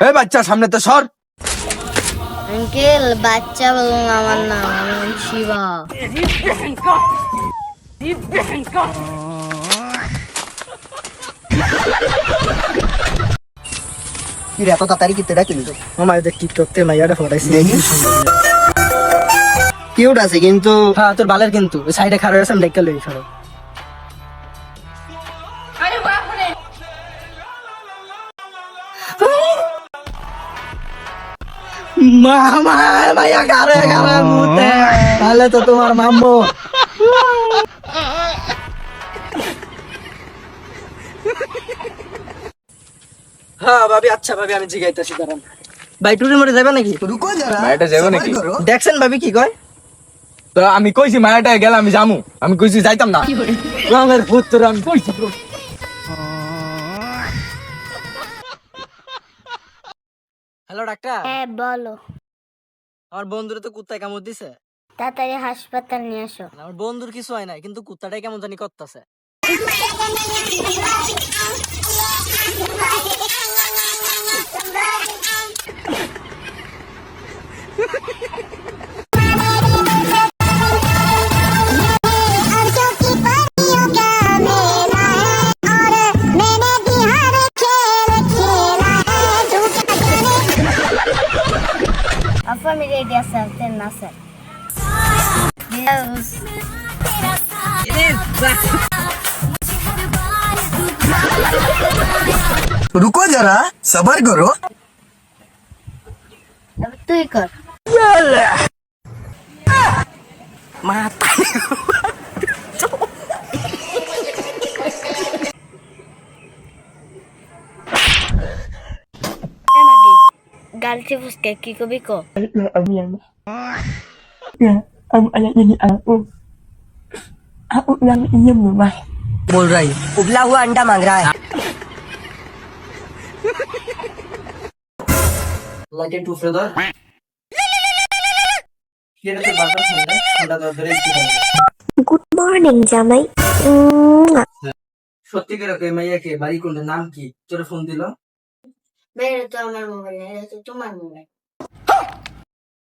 এই বাচ্চা সামনে তো সর। আঙ্কেল বাচ্চা বলুন, আমার নাম, আমার নাম শিবা। কি রে এত তাড়াতাড়ি কি তেরা কিন্তু আমার দেখ টিকটক তে মাইয়াটা ফটাইছি। কিউট আছে কিন্তু হ্যাঁ তোর বালের কিন্তু সাইডে খারাপ আছে আমি দেখতে লই খারাপ। মামা মাইয়া গারে গারে মুতে তাহলে তো তোমার মাম্মু। হ্যাঁ ভাবি, আচ্ছা ভাবি আমি জিগাইতেছি দাঁড়ান। ভাই টুরে মরে যাবে নাকি? রুকো যারা মায়াটা যাবো নাকি? দেখছেন ভাবি কি কয়? তো আমি কইছি মায়াটা গেল আমি যামু, আমি কইছি যাইতাম না। রঙের ভূত তোর আমি কইছি তো। হ্যালো ডাক্তার, হ্যাঁ বলো। আমার বন্ধুরে তো কুত্তায় কামড় দিছে। তাড়াতাড়ি হাসপাতাল নিয়ে আসো। আমার বন্ধুর কিছু হয় নাই, কিন্তু কুত্তাটাই কেমন জানি করতেছে। আপু আমি রেডি আছি, আসেন না স্যার। রুকো যারা সবার করো। তুই কর। গালছি ফুসকে কি কবি কো? बोल रहा है उबला हुआ अंडा मांग रहा है। লাইটের টুফরে ধর। কি রে তোর বারবার ঠান্ডা ঠান্ডা ধরে একটু ঠান্ডা। গুড মর্নিং জামাই। সত্যি করে কই মাইয়াকে বাড়ি কোনটা নাম কি? তোরে ফোন দিল। বেরে তো আমার মোবাইল, এটা তো তোমার মোবাইল।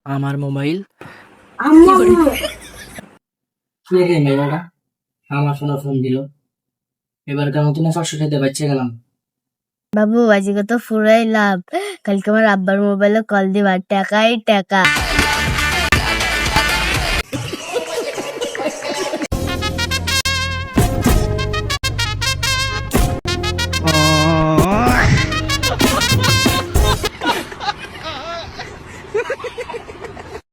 আমার মোবাইল আমার কে রে মেয়েটা? আমার ফোনে ফোন দিল। এবার কেমন তুমি 500 টাকা দিয়ে বাচ্চা গেলাম। বাবু আজকে তো পুরাই লাভ, কালকে আমার আব্বার মোবাইলে কল দিবা, টাকাই টাকা।